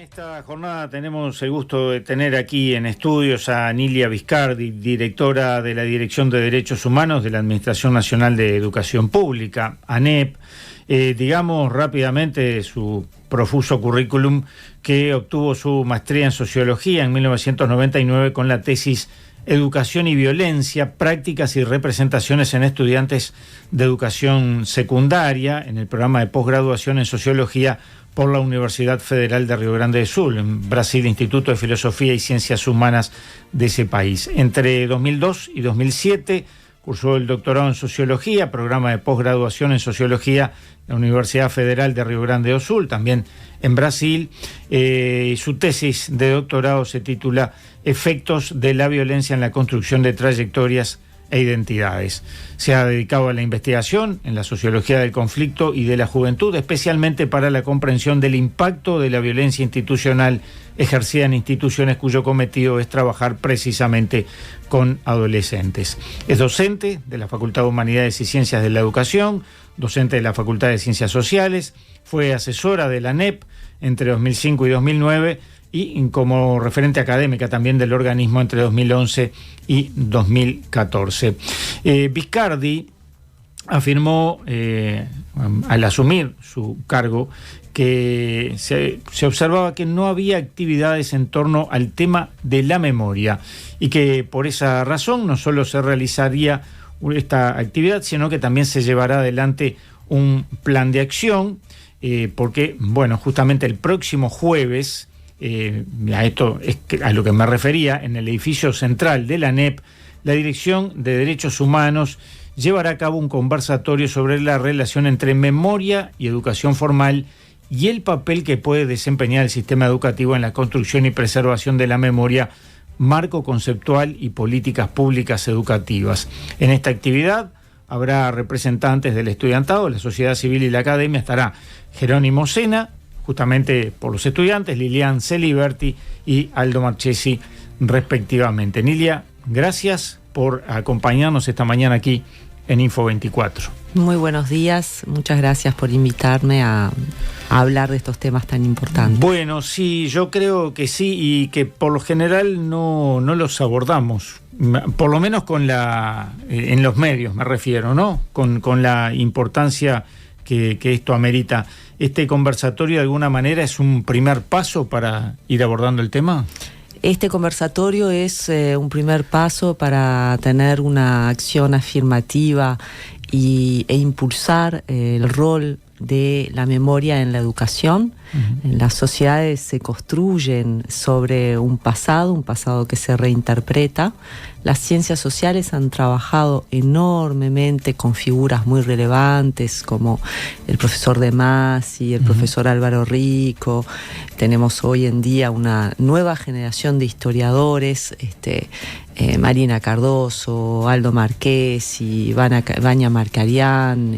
esta jornada tenemos el gusto de tener aquí en estudios a Nilia Viscardi, directora de la Dirección de Derechos Humanos de la Administración Nacional de Educación Pública, ANEP. Digamos rápidamente su profuso currículum, que obtuvo su maestría en Sociología en 1999 con la tesis Educación y Violencia, prácticas y representaciones en estudiantes de educación secundaria, en el programa de posgraduación en Sociología por la Universidad Federal de Río Grande do Sul, en Brasil, Instituto de Filosofía y Ciencias Humanas de ese país. Entre 2002 y 2007 cursó el doctorado en Sociología, programa de posgraduación en Sociología en la Universidad Federal de Río Grande do Sul, también en Brasil. Su tesis de doctorado se titula Efectos de la violencia en la construcción de trayectorias e identidades. Se ha dedicado a la investigación en la sociología del conflicto y de la juventud, especialmente para la comprensión del impacto de la violencia institucional ejercida en instituciones cuyo cometido es trabajar precisamente con adolescentes. Es docente de la Facultad de Humanidades y Ciencias de la Educación, docente de la Facultad de Ciencias Sociales, fue asesora de la ANEP entre 2005 y 2009 y como referente académica también del organismo entre 2011 y 2014. Viscardi afirmó al asumir su cargo que se observaba que no había actividades en torno al tema de la memoria y que por esa razón no solo se realizaría esta actividad, sino que también se llevará adelante un plan de acción, porque, bueno, justamente el próximo jueves, a esto es a lo que me refería, en el edificio central de la ANEP, la Dirección de Derechos Humanos llevará a cabo un conversatorio sobre la relación entre memoria y educación formal y el papel que puede desempeñar el sistema educativo en la construcción y preservación de la memoria, marco conceptual y políticas públicas educativas. En esta actividad habrá representantes del estudiantado, la sociedad civil y la academia. Estará Jerónimo Sena, justamente por los estudiantes, Lilian Celiberti y Aldo Marchesi, respectivamente. Nilia, gracias por acompañarnos esta mañana aquí en Info 24. Muy buenos días, muchas gracias por invitarme a hablar de estos temas tan importantes. Bueno, sí, yo creo que sí, y que por lo general no los abordamos, por lo menos en los medios me refiero, ¿no? Con la importancia que esto amerita. ¿Este conversatorio de alguna manera es un primer paso para ir abordando el tema? Este conversatorio es un primer paso para tener una acción afirmativa e impulsar el rol de la memoria en la educación. Uh-huh. Las sociedades se construyen sobre un pasado que se reinterpreta. Las ciencias sociales han trabajado enormemente con figuras muy relevantes como el profesor De Masi, el profesor Álvaro Rico. Tenemos hoy en día una nueva generación de historiadores, Marina Cardoso, Aldo Marchesi, Vania Marcarián,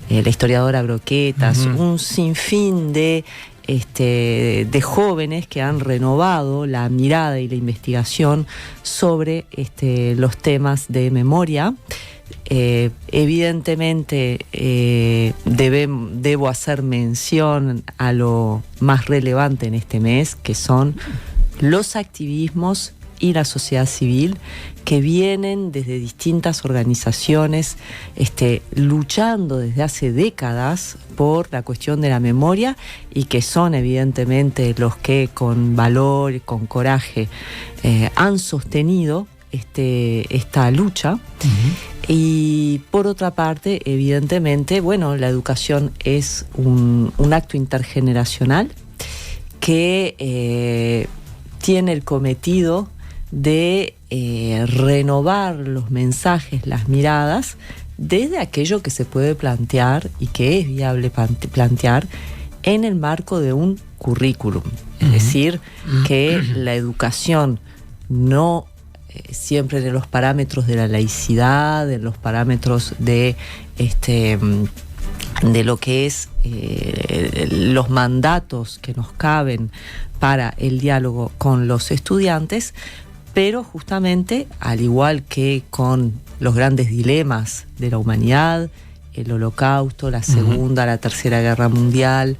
la historiadora Broquetas, un sinfín de jóvenes que han renovado la mirada y la investigación sobre los temas de memoria. Evidentemente debo hacer mención a lo más relevante en este mes, que son los activismos y la sociedad civil, que vienen desde distintas organizaciones luchando desde hace décadas por la cuestión de la memoria, y que son evidentemente los que con valor y con coraje han sostenido esta lucha. Uh-huh. Y por otra parte, evidentemente, la educación es un acto intergeneracional que tiene el cometido de renovar los mensajes, las miradas, desde aquello que se puede plantear y que es viable plantear en el marco de un currículum. Es decir, que la educación no siempre en los parámetros de la laicidad, en los parámetros de lo que es los mandatos que nos caben para el diálogo con los estudiantes, pero justamente, al igual que con los grandes dilemas de la humanidad, el Holocausto, la Segunda, la Tercera Guerra Mundial,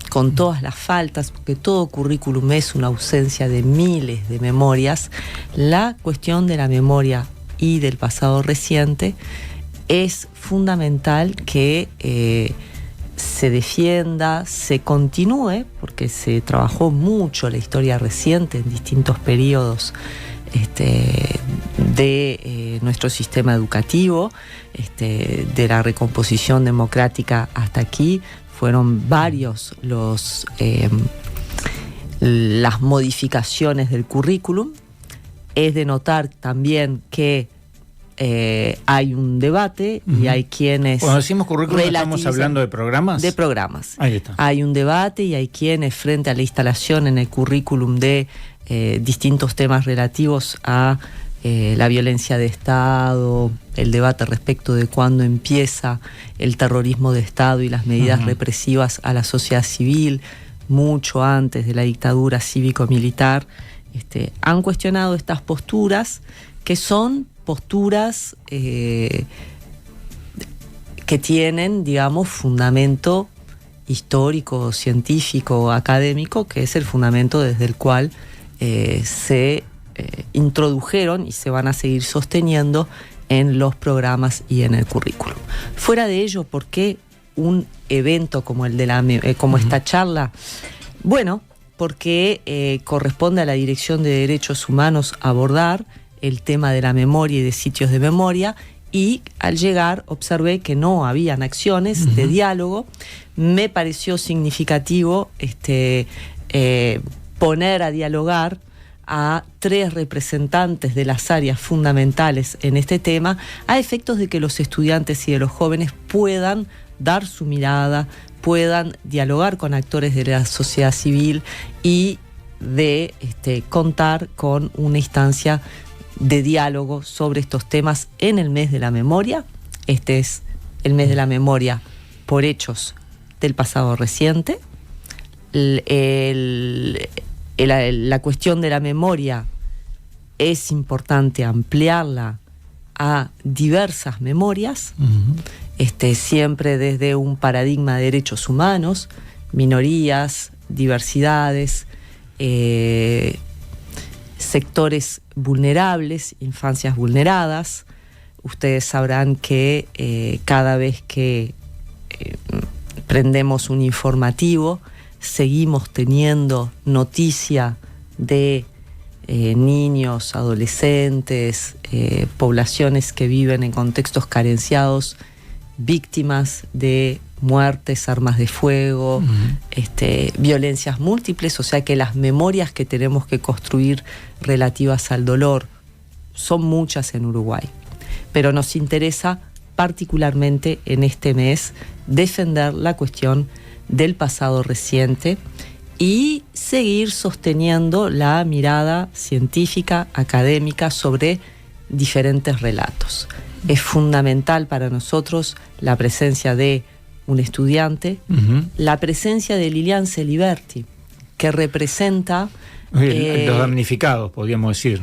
con todas las faltas, porque todo currículum es una ausencia de miles de memorias, la cuestión de la memoria y del pasado reciente es fundamental que se defienda, se continúe, porque se trabajó mucho la historia reciente en distintos periodos de nuestro sistema educativo, de la recomposición democrática hasta aquí. Fueron varios las modificaciones del currículum. Es de notar también que hay un debate y hay quienes... Cuando decimos currículum, ¿estamos hablando de programas? De programas. Ahí está. Hay un debate y hay quienes, frente a la instalación en el currículum de distintos temas relativos a la violencia de Estado, el debate respecto de cuándo empieza el terrorismo de Estado y las medidas represivas a la sociedad civil, mucho antes de la dictadura cívico-militar, han cuestionado estas posturas, que son posturas que tienen, digamos, fundamento histórico, científico, académico, que es el fundamento desde el cual se introdujeron y se van a seguir sosteniendo en los programas y en el currículum. Fuera de ello, ¿por qué un evento como el de como esta charla? Bueno, porque corresponde a la Dirección de Derechos Humanos abordar el tema de la memoria y de sitios de memoria, y al llegar observé que no habían acciones de diálogo. Me pareció significativo poner a dialogar a 3 representantes de las áreas fundamentales en este tema, a efectos de que los estudiantes y de los jóvenes puedan dar su mirada, puedan dialogar con actores de la sociedad civil y de contar con una instancia de diálogo sobre estos temas en el mes de la memoria. Este es el mes de la memoria por hechos del pasado reciente. La cuestión de la memoria es importante ampliarla a diversas memorias, siempre desde un paradigma de derechos humanos, minorías, diversidades, sectores vulnerables, infancias vulneradas. Ustedes sabrán que cada vez que prendemos un informativo, seguimos teniendo noticia de niños, adolescentes, poblaciones que viven en contextos carenciados, víctimas de muertes, armas de fuego, violencias múltiples. O sea que las memorias que tenemos que construir relativas al dolor son muchas en Uruguay, pero nos interesa particularmente en este mes defender la cuestión del pasado reciente y seguir sosteniendo la mirada científica, académica sobre diferentes relatos. Es fundamental para nosotros la presencia de un estudiante, la presencia de Lilian Celiberti, que representa... los damnificados, podríamos decir.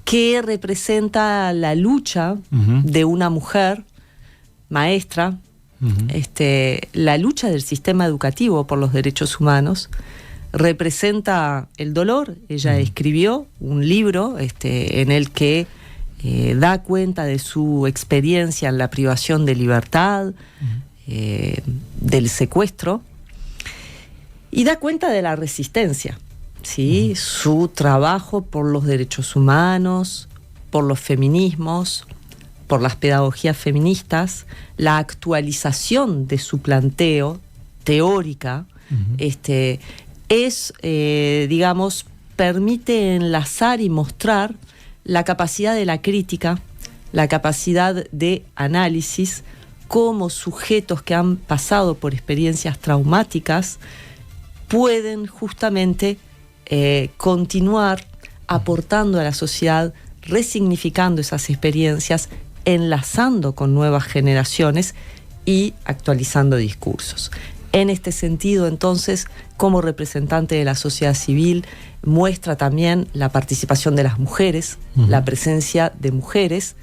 Que representa la lucha de una mujer maestra, la lucha del sistema educativo por los derechos humanos, representa el dolor. Ella escribió un libro en el que da cuenta de su experiencia en la privación de libertad, del secuestro, y da cuenta de la resistencia, ¿sí? Su trabajo por los derechos humanos, por los feminismos, por las pedagogías feministas, la actualización de su planteo teórica, digamos, permite enlazar y mostrar la capacidad de la crítica, la capacidad de análisis, cómo sujetos que han pasado por experiencias traumáticas pueden justamente continuar aportando a la sociedad, resignificando esas experiencias, enlazando con nuevas generaciones y actualizando discursos. En este sentido, entonces, como representante de la sociedad civil, muestra también la participación de las mujeres, la presencia de mujeres.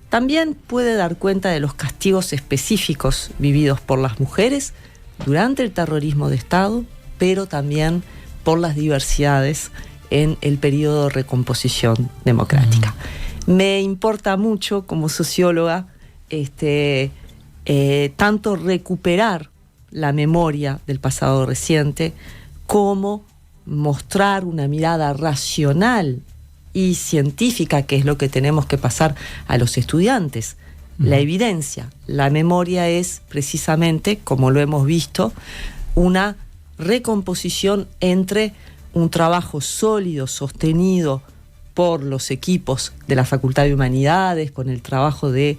También puede dar cuenta de los castigos específicos vividos por las mujeres, durante el terrorismo de Estado, pero también por las diversidades en el periodo de recomposición democrática. Me importa mucho como socióloga tanto recuperar la memoria del pasado reciente como mostrar una mirada racional y científica, que es lo que tenemos que pasar a los estudiantes. La evidencia, la memoria es precisamente, como lo hemos visto, una recomposición entre un trabajo sólido, sostenido por los equipos de la Facultad de Humanidades, con el trabajo de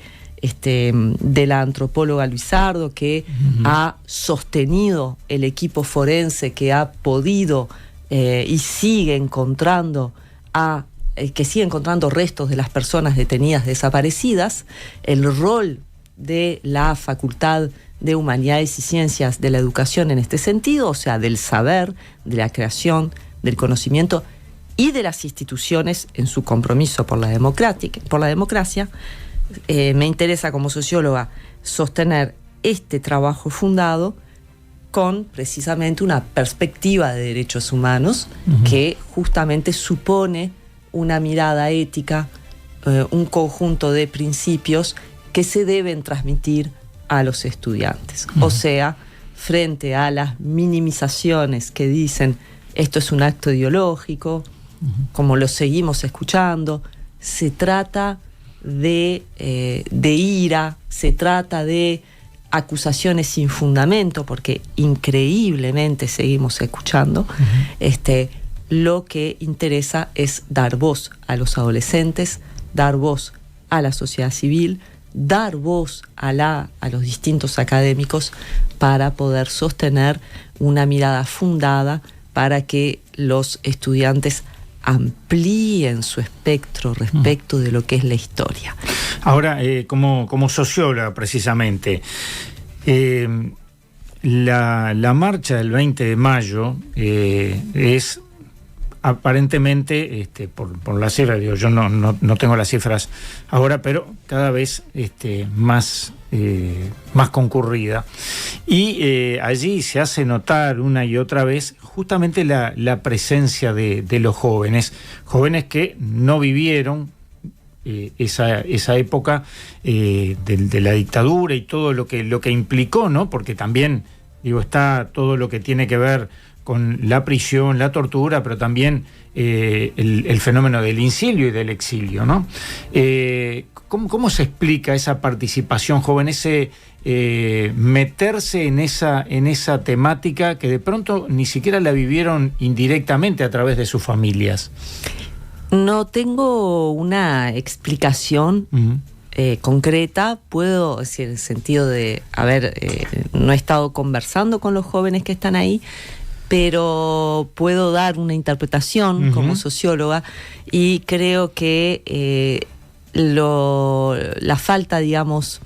la antropóloga Luisardo, que ha sostenido el equipo forense, que ha podido y sigue encontrando restos de las personas detenidas desaparecidas. El rol de la Facultad de Humanidades y Ciencias de la Educación en este sentido, o sea, del saber, de la creación, del conocimiento y de las instituciones en su compromiso por la democracia. Me interesa como socióloga sostener este trabajo fundado con precisamente una perspectiva de derechos humanos que justamente supone una mirada ética, un conjunto de principios que se deben transmitir a los estudiantes. O sea, frente a las minimizaciones que dicen esto es un acto ideológico, como lo seguimos escuchando, se trata de ira, se trata de acusaciones sin fundamento, porque increíblemente seguimos escuchando. Lo que interesa es dar voz a los adolescentes, dar voz a la sociedad civil, dar voz a los distintos académicos para poder sostener una mirada fundada para que los estudiantes amplíen su espectro respecto de lo que es la historia. Ahora, como socióloga precisamente, la marcha del 20 de mayo es aparentemente, por las cifras, yo no tengo las cifras ahora, pero cada vez más concurrida. Y allí se hace notar una y otra vez justamente la presencia de los jóvenes que no vivieron esa época de la dictadura y todo lo que implicó, ¿no? Porque también, está todo lo que tiene que ver con la prisión, la tortura, pero también el fenómeno del incilio y del exilio, ¿no? ¿Cómo se explica esa participación joven, ese meterse en esa temática que de pronto ni siquiera la vivieron indirectamente a través de sus familias? No tengo una explicación concreta. Puedo decir, en el sentido de, no he estado conversando con los jóvenes que están ahí, pero puedo dar una interpretación como socióloga, y creo que la falta, digamos,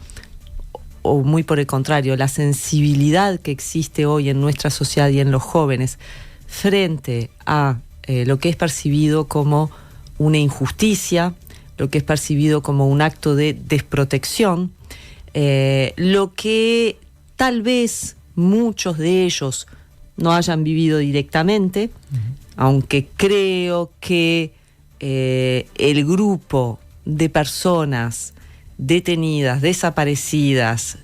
o muy por el contrario, la sensibilidad que existe hoy en nuestra sociedad y en los jóvenes frente a lo que es percibido como una injusticia, lo que es percibido como un acto de desprotección, lo que tal vez muchos de ellos no hayan vivido directamente, aunque creo que el grupo de personas detenidas, desaparecidas,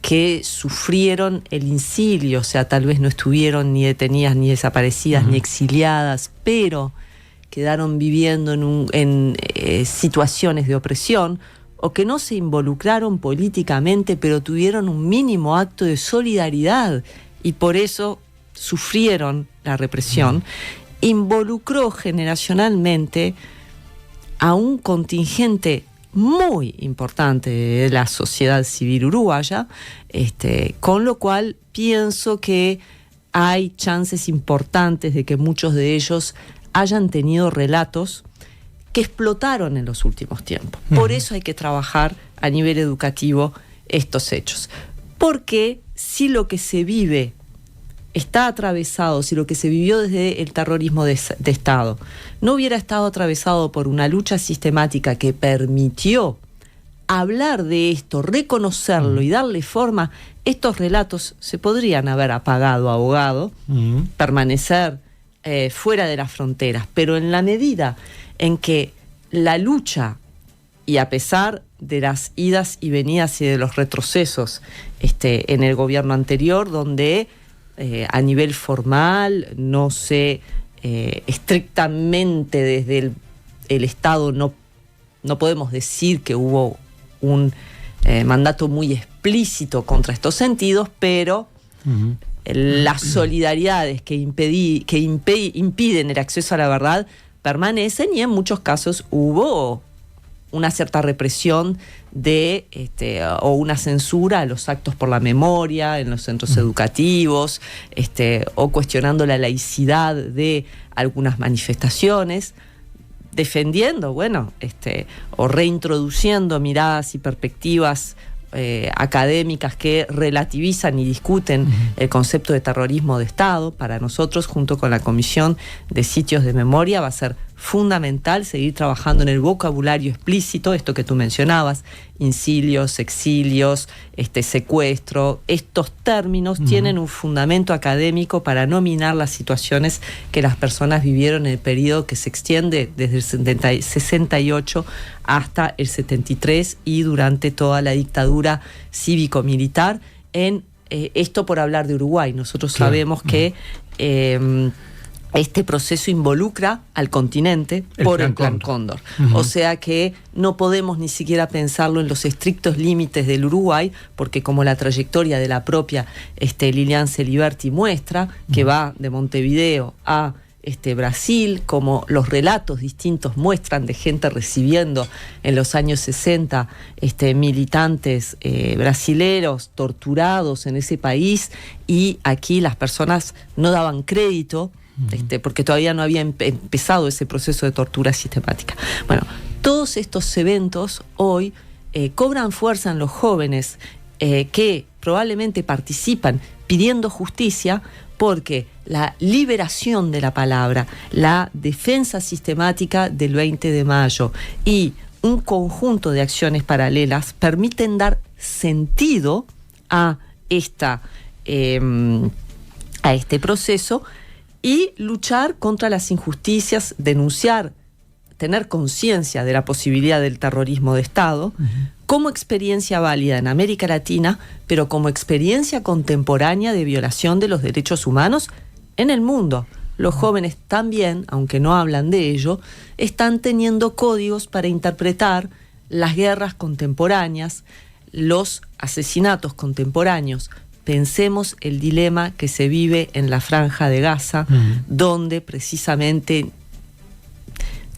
que sufrieron el incilio, o sea, tal vez no estuvieron ni detenidas, ni desaparecidas, ni exiliadas, pero quedaron viviendo en situaciones de opresión, o que no se involucraron políticamente, pero tuvieron un mínimo acto de solidaridad y por eso sufrieron la represión, involucró generacionalmente a un contingente muy importante de la sociedad civil uruguaya, con lo cual pienso que hay chances importantes de que muchos de ellos hayan tenido relatos que explotaron en los últimos tiempos. Por eso hay que trabajar a nivel educativo estos hechos. Porque si lo que se vive está atravesado, si lo que se vivió desde el terrorismo de Estado no hubiera estado atravesado por una lucha sistemática que permitió hablar de esto, reconocerlo y darle forma, estos relatos se podrían haber apagado, ahogado, permanecer fuera de las fronteras, pero en la medida en que la lucha, y a pesar de las idas y venidas y de los retrocesos en el gobierno anterior, donde a nivel formal, no sé, estrictamente desde el Estado no podemos decir que hubo un mandato muy explícito contra estos sentidos, pero las solidaridades que impiden el acceso a la verdad permanecen, y en muchos casos hubo una cierta represión o una censura a los actos por la memoria en los centros educativos, o cuestionando la laicidad de algunas manifestaciones, defendiendo, o reintroduciendo miradas y perspectivas académicas que relativizan y discuten el concepto de terrorismo de Estado. Para nosotros, junto con la Comisión de Sitios de Memoria, va a ser fundamental seguir trabajando en el vocabulario explícito, esto que tú mencionabas, incilios, exilios, secuestro. Estos términos tienen un fundamento académico para nominar las situaciones que las personas vivieron en el periodo que se extiende desde el 68 hasta el 73 y durante toda la dictadura cívico-militar. Esto por hablar de Uruguay. Nosotros sabemos que este proceso involucra al continente por el Plan Cóndor. O sea que no podemos ni siquiera pensarlo en los estrictos límites del Uruguay, porque como la trayectoria de la propia Lilian Celiberti muestra, que va de Montevideo a Brasil, como los relatos distintos muestran de gente recibiendo en los años 60 militantes brasileros torturados en ese país, y aquí las personas no daban crédito, porque todavía no había empezado ese proceso de tortura sistemática. Bueno, todos estos eventos hoy cobran fuerza en los jóvenes que probablemente participan pidiendo justicia, porque la liberación de la palabra, la defensa sistemática del 20 de mayo y un conjunto de acciones paralelas permiten dar sentido a este proceso y luchar contra las injusticias, denunciar, tener conciencia de la posibilidad del terrorismo de Estado como experiencia válida en América Latina, pero como experiencia contemporánea de violación de los derechos humanos en el mundo. Los jóvenes también, aunque no hablan de ello, están teniendo códigos para interpretar las guerras contemporáneas, los asesinatos contemporáneos. Pensemos el dilema que se vive en la Franja de Gaza, donde precisamente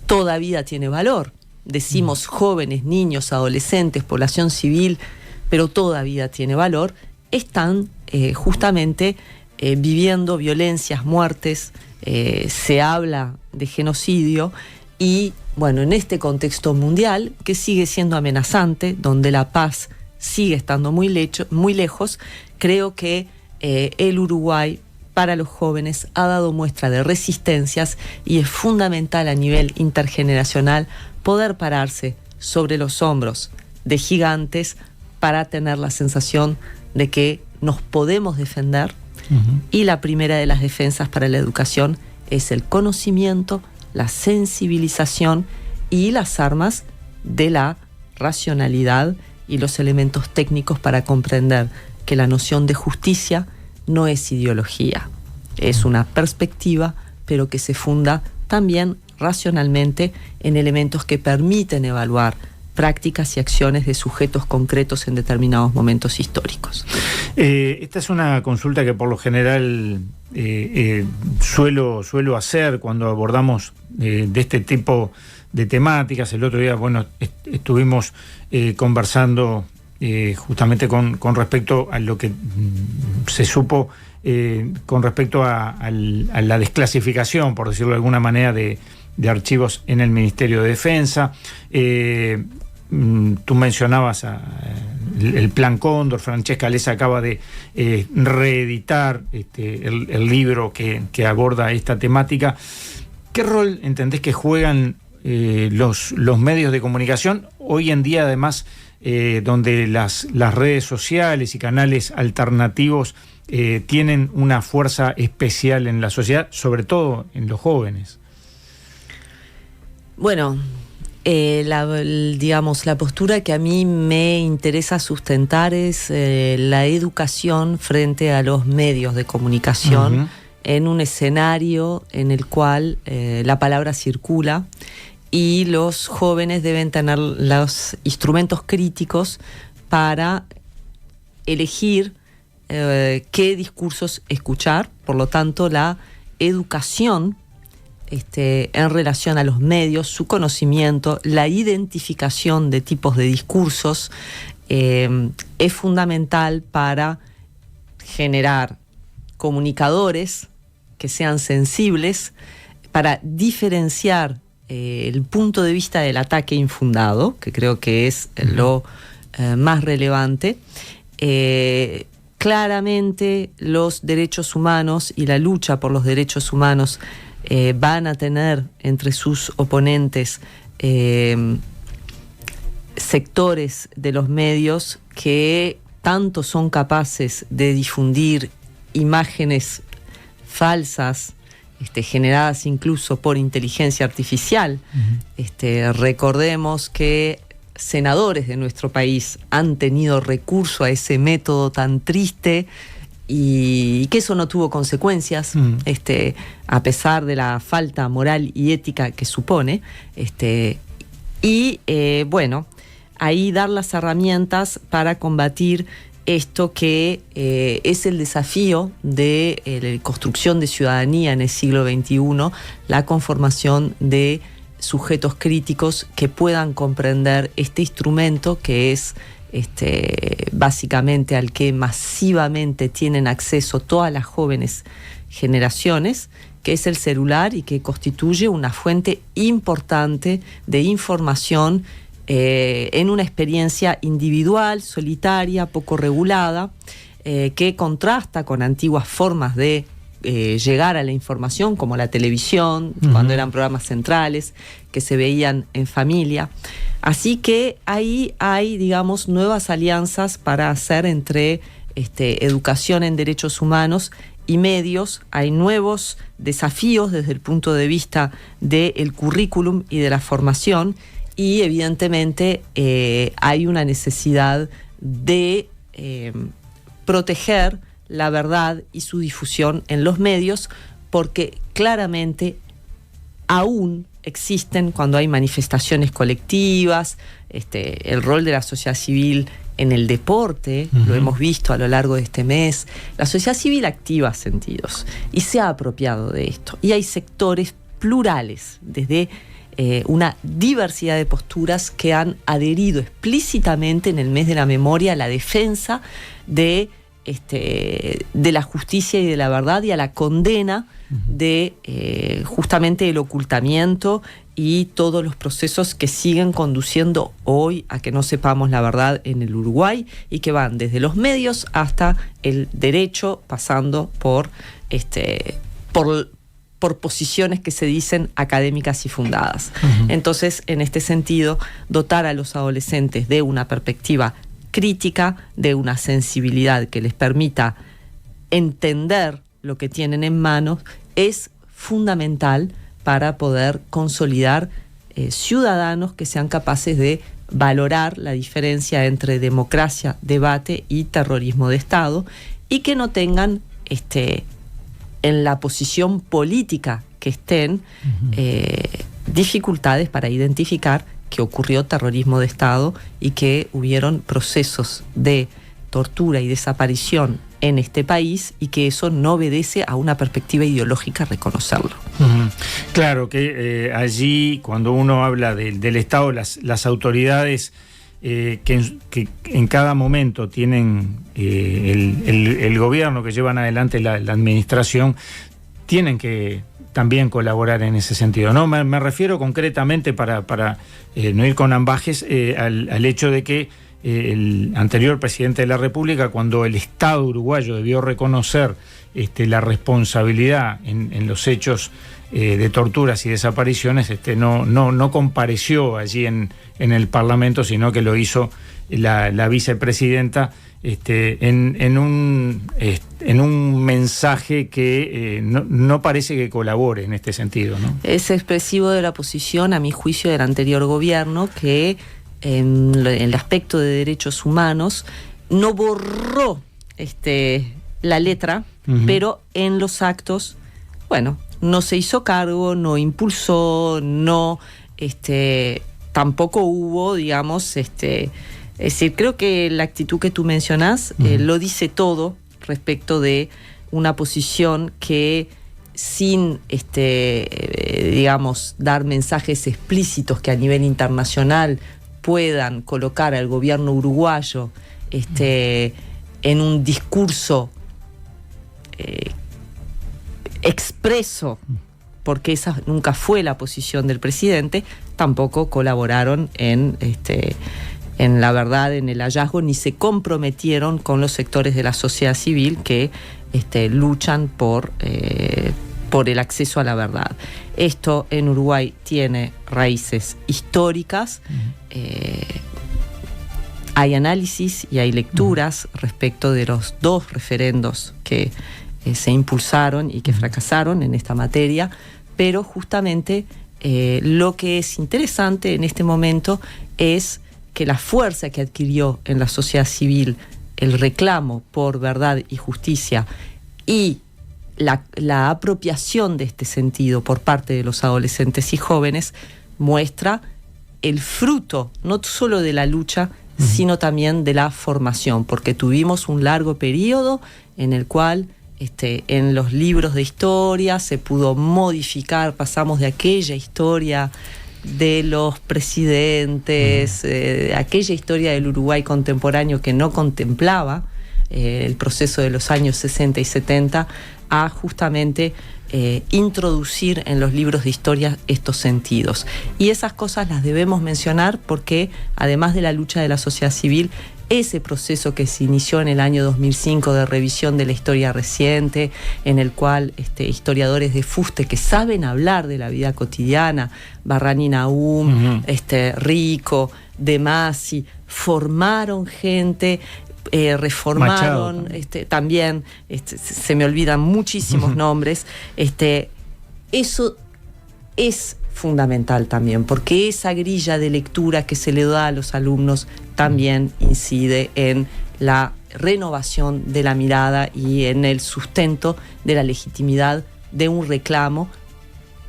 toda vida tiene valor. Decimos jóvenes, niños, adolescentes, población civil, pero toda vida tiene valor. Están justamente viviendo violencias, muertes, se habla de genocidio, y bueno, en este contexto mundial que sigue siendo amenazante, donde la paz sigue estando muy lejos, creo que el Uruguay para los jóvenes ha dado muestra de resistencias, y es fundamental a nivel intergeneracional poder pararse sobre los hombros de gigantes para tener la sensación de que nos podemos defender. Y la primera de las defensas para la educación es el conocimiento, la sensibilización y las armas de la racionalidad y los elementos técnicos para comprender que la noción de justicia no es ideología, es una perspectiva, pero que se funda también racionalmente en elementos que permiten evaluar prácticas y acciones de sujetos concretos en determinados momentos históricos. Esta es una consulta que por lo general suelo hacer cuando abordamos de este tipo de temáticas. El otro día, estuvimos conversando justamente con respecto a lo que se supo con respecto a la desclasificación, por decirlo de alguna manera, de archivos en el Ministerio de Defensa. Tú mencionabas el Plan Cóndor. Francesca Alesa acaba de reeditar el libro que aborda esta temática. ¿Qué rol entendés que juegan los medios de comunicación? Hoy en día, además, donde las redes sociales y canales alternativos tienen una fuerza especial en la sociedad, sobre todo en los jóvenes? Bueno, digamos, la postura que a mí me interesa sustentar es la educación frente a los medios de comunicación, en un escenario en el cual la palabra circula y los jóvenes deben tener los instrumentos críticos para elegir qué discursos escuchar. Por lo tanto, la educación en relación a los medios, su conocimiento, la identificación de tipos de discursos es fundamental para generar comunicadores que sean sensibles, para diferenciar el punto de vista del ataque infundado, que creo que es lo más relevante. Claramente los derechos humanos y la lucha por los derechos humanos van a tener entre sus oponentes sectores de los medios que tanto son capaces de difundir imágenes falsas, generadas incluso por inteligencia artificial. Recordemos que senadores de nuestro país han tenido recurso a ese método tan triste y que eso no tuvo consecuencias, a pesar de la falta moral y ética que supone. Bueno, ahí dar las herramientas para combatir esto que es el desafío de la construcción de ciudadanía en el siglo XXI, la conformación de sujetos críticos que puedan comprender este instrumento que es básicamente al que masivamente tienen acceso todas las jóvenes generaciones, que es el celular y que constituye una fuente importante de información en una experiencia individual, solitaria, poco regulada, que contrasta con antiguas formas de llegar a la información, como la televisión, cuando eran programas centrales, que se veían en familia. Así que ahí hay, digamos, nuevas alianzas para hacer entre educación en derechos humanos y medios. Hay nuevos desafíos desde el punto de vista del currículum y de la formación, y evidentemente hay una necesidad de proteger la verdad y su difusión en los medios, porque claramente aún existen, cuando hay manifestaciones colectivas, el rol de la sociedad civil en el deporte, lo hemos visto a lo largo de este mes. La sociedad civil activa sentidos y se ha apropiado de esto, y hay sectores plurales, desde una diversidad de posturas, que han adherido explícitamente en el mes de la memoria a la defensa de la justicia y de la verdad, y a la condena de justamente el ocultamiento y todos los procesos que siguen conduciendo hoy a que no sepamos la verdad en el Uruguay, y que van desde los medios hasta el derecho, pasando por posiciones que se dicen académicas y fundadas. Entonces, en este sentido, dotar a los adolescentes de una perspectiva crítica, de una sensibilidad que les permita entender lo que tienen en manos, es fundamental para poder consolidar ciudadanos que sean capaces de valorar la diferencia entre democracia, debate y terrorismo de Estado, y que no tengan en la posición política que estén dificultades para identificar que ocurrió terrorismo de Estado y que hubieron procesos de tortura y desaparición en este país, y que eso no obedece a una perspectiva ideológica, reconocerlo. Claro que allí, cuando uno habla del Estado, las autoridades que en cada momento tienen el gobierno, que llevan adelante la administración, tienen que también colaborar en ese sentido, ¿no? Me refiero concretamente, para no ir con ambajes, al hecho de que el anterior presidente de la República, cuando el Estado uruguayo debió reconocer la responsabilidad en los hechos de torturas y desapariciones, no compareció allí en el Parlamento, sino que lo hizo la vicepresidenta, en un mensaje que no parece que colabore en este sentido, ¿no? Es expresivo de la posición, a mi juicio, del anterior gobierno, que en el aspecto de derechos humanos no borró la letra, pero en los actos, bueno, no se hizo cargo, no impulsó, no, tampoco hubo, digamos, es decir, creo que la actitud que tú mencionás lo dice todo respecto de una posición que sin, digamos, dar mensajes explícitos que a nivel internacional puedan colocar al gobierno uruguayo en un discurso expreso, porque esa nunca fue la posición del presidente, tampoco colaboraron en la verdad, en el hallazgo, ni se comprometieron con los sectores de la sociedad civil que luchan por el acceso a la verdad. Esto en Uruguay tiene raíces históricas. Hay análisis y hay lecturas respecto de los 2 referendos que se impulsaron y que fracasaron en esta materia, pero justamente lo que es interesante en este momento es que la fuerza que adquirió en la sociedad civil el reclamo por verdad y justicia y la apropiación de este sentido por parte de los adolescentes y jóvenes muestra el fruto no solo de la lucha, sino también de la formación, porque tuvimos un largo periodo en el cual en los libros de historia se pudo modificar, pasamos de aquella historia de los presidentes, aquella historia del Uruguay contemporáneo que no contemplaba el proceso de los años 60 y 70, a justamente introducir en los libros de historia estos sentidos. Y esas cosas las debemos mencionar porque, además de la lucha de la sociedad civil, ese proceso que se inició en el año 2005 de revisión de la historia reciente, en el cual historiadores de fuste que saben hablar de la vida cotidiana, Barrani Nahum, Rico, De Masi, formaron gente, reformaron, también, se me olvidan muchísimos nombres, eso es fundamental también, porque esa grilla de lectura que se le da a los alumnos también incide en la renovación de la mirada y en el sustento de la legitimidad de un reclamo.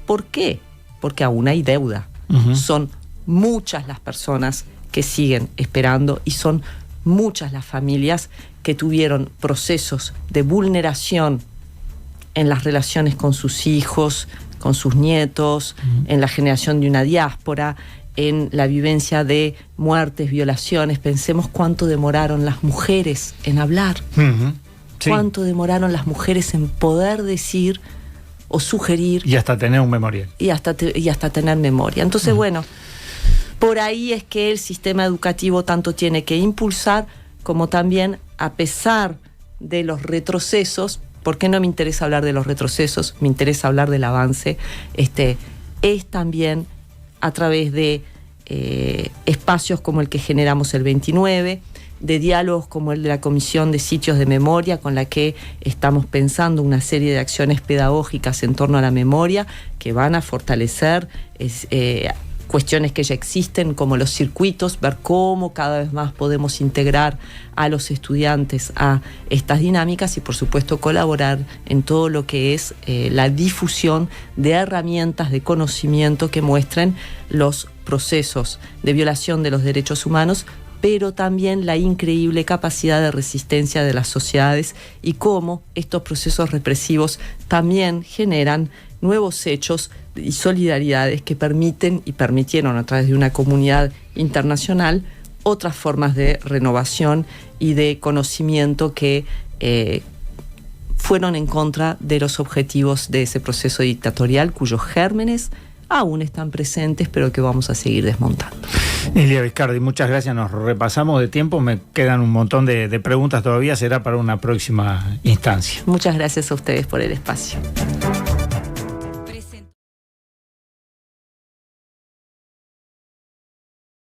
¿Por qué? Porque aún hay deuda. Son muchas las personas que siguen esperando y son muchas las familias que tuvieron procesos de vulneración en las relaciones con sus hijos, con sus nietos, en la generación de una diáspora, en la vivencia de muertes, violaciones. Pensemos cuánto demoraron las mujeres en hablar, sí. Cuánto demoraron las mujeres en poder decir o sugerir. Y hasta tener un memorial. Y hasta tener memoria. Entonces, bueno, por ahí es que el sistema educativo tanto tiene que impulsar como también, a pesar de los retrocesos, ¿por qué no me interesa hablar de los retrocesos? Me interesa hablar del avance. Es también a través de espacios como el que generamos el 29, de diálogos como el de la Comisión de Sitios de Memoria, con la que estamos pensando una serie de acciones pedagógicas en torno a la memoria que van a fortalecer cuestiones que ya existen, como los circuitos, ver cómo cada vez más podemos integrar a los estudiantes a estas dinámicas y, por supuesto, colaborar en todo lo que es la difusión de herramientas de conocimiento que muestren los procesos de violación de los derechos humanos, pero también la increíble capacidad de resistencia de las sociedades y cómo estos procesos represivos también generan nuevos hechos y solidaridades que permiten y permitieron a través de una comunidad internacional otras formas de renovación y de conocimiento que fueron en contra de los objetivos de ese proceso dictatorial cuyos gérmenes aún están presentes, pero que vamos a seguir desmontando. Nilia Viscardi, muchas gracias. Nos repasamos de tiempo. Me quedan un montón de preguntas todavía. Será para una próxima instancia. Muchas gracias a ustedes por el espacio.